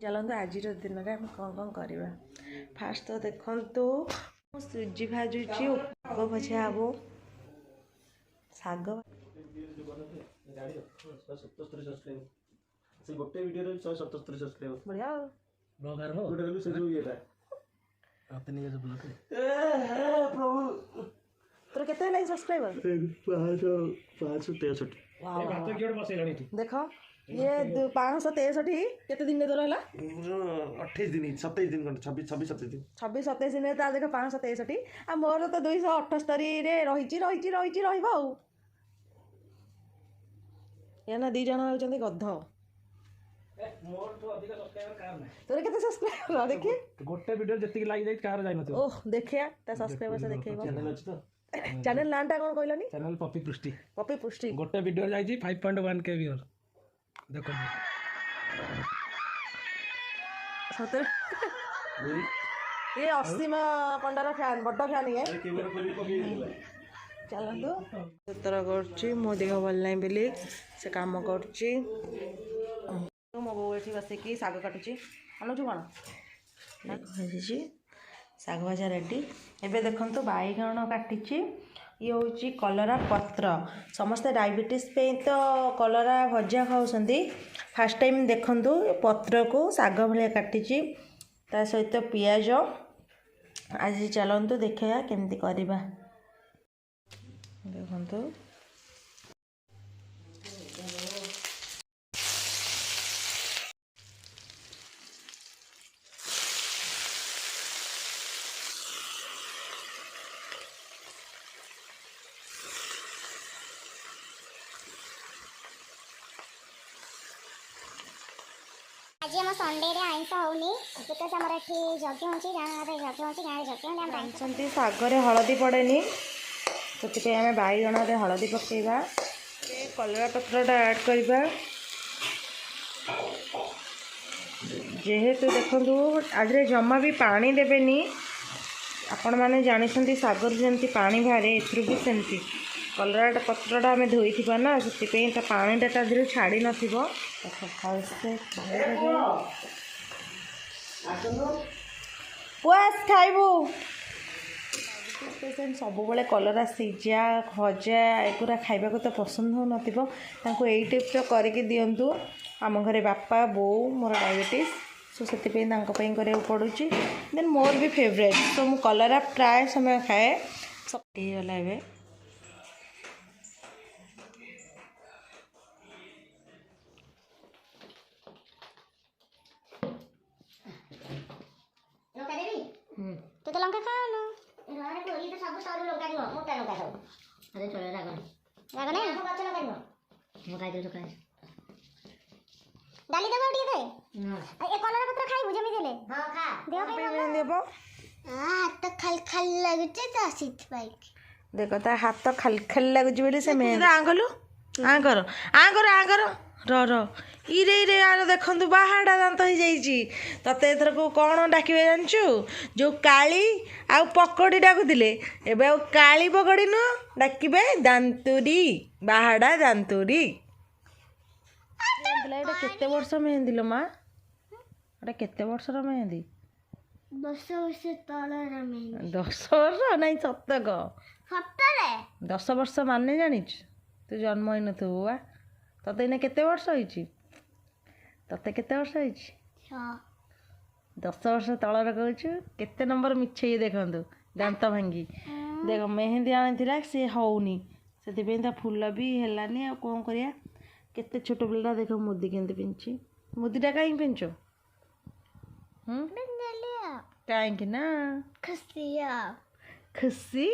चलते आज दिन में आम कौन कौन करवा फास्ट तो देखु सुजी भाजुची पाग भजा हे शाग गोटे वीडियो रे 177 सब्सक्राइबर बढ़िया ब्लॉगर हो गोटे से जो येटा आपने नहीं जो ब्लॉग ए प्रभु तोर केते लाइक सब्सक्राइबर 563 वाह भात कियोड बसेलानी तू देखो ये 563 केते दिन तोर हला 28 दिन 27 दिन 26 27 दिन 26 27 दिन ता देखो 563 आ मोर तो 278 रे रही रहइबो आ या ना दी जण होचंदी गध मोर तो अधिक सब्सक्राइबर कार नै तोर केते सब्सक्राइबर देखि गोटे वीडियो जति लाइक जाई कार जाई नथि ओह देखिया ता सब्सक्राइबर से देखैबो चैनल अछि तो चैनल नामटा कोन कहलनी चैनल पप्पी पृष्टि गोटे वीडियो जाई 5.1 के व्यूअर देखो सतर ये 80 में पंडार फैन बड़ फैन ये चलतु सतर कर देह भल ना बोली से कम कर मो बो ये बसिक शाग काटुची आणुचु कौन भाजी शाग भजा रेडी एबे देखंतु बैगण काटी ये हूँ कलरा पत्र समस्ते डायबिटीज पे तो कलरा भजा खाऊँच फास्ट टाइम देखंतु पत्र को शाग भाया काटी ता सहित पियाज आज चलतु देखा केमती करवा देखंतु आज आम संडे रे आइंस होनी बिकज आमर एठी यज्ञ होची गाँव यज्ञ होची गाँव यज्ञ होनी शागरे हलदी पड़ेनी से आम बैगण में हलदी पकेबा कलरा पत्रटा ऐड करवा जेहेतु देखु आज जमा भी पानी देवेनी आपण मैंने जानते शागर जमी पानी बाहर एथरू भी सेमती कलरा पत्रटा आम धोई ना से पानीटा ता देहर छाड़ी न भलसे पुआस खाइबू पेसेंट सब बेले कलरा सीझा भजा एगुरा खाइबा तो पसंद हो न यही टाइप करके दिंतु आम घरे बापा बो मोर डायबिटीज सो से पड़ुची देन मोर भी फेवरेट तो मु कलरा प्राय समय खाए सब गला ए तो लंका खाओ रारे को ये तो सब सरू लंका नो मोटा लंका सब अरे चलो राग नहीं हम गछ लंका नो मो खाइ दे तो खाइ डाली देबो उठी दे ए कलर पत्र खाइ बुझे मी देले हां खा देबो पे देबो हाथ खल खल लागुचे त सीट बाइक देखो ता हाथ खल खल लागुची बोली से मेहंदी आंगलु आंगर र इरे यार देखु बाहाड़ा दांत हो जाइए तते एथर को कौन डाके जानचु जो काली आउ पकड़ी डाकुले एबे आउ काली पकड़ी नु डाकिबे दांतुरी बाहाड़ा दांतुरी एटा केते वर्ष मेहंदी लो माँ एटा केते वर्ष रो मेहंदी 10 वर्ष तळर मेहंदी 10 वर्ष नहीं सत्य कह सत्तरे 10 वर्ष माने जानिच तू जन्म होई न तू वा तते इने केते वर्ष होइची तते केते वर्ष होइची 10 वर्ष तलर कहूँ केते नंबर मिछे देखु दांत भांगी देख मेहंदी आनी सी होनी से फूल भी हेलानी आ कौन करिया केते छोट पिल्ला देख मुदी केमती पिंची मुदीटा कहीं पिंच कहीं ना खुशिया खुशी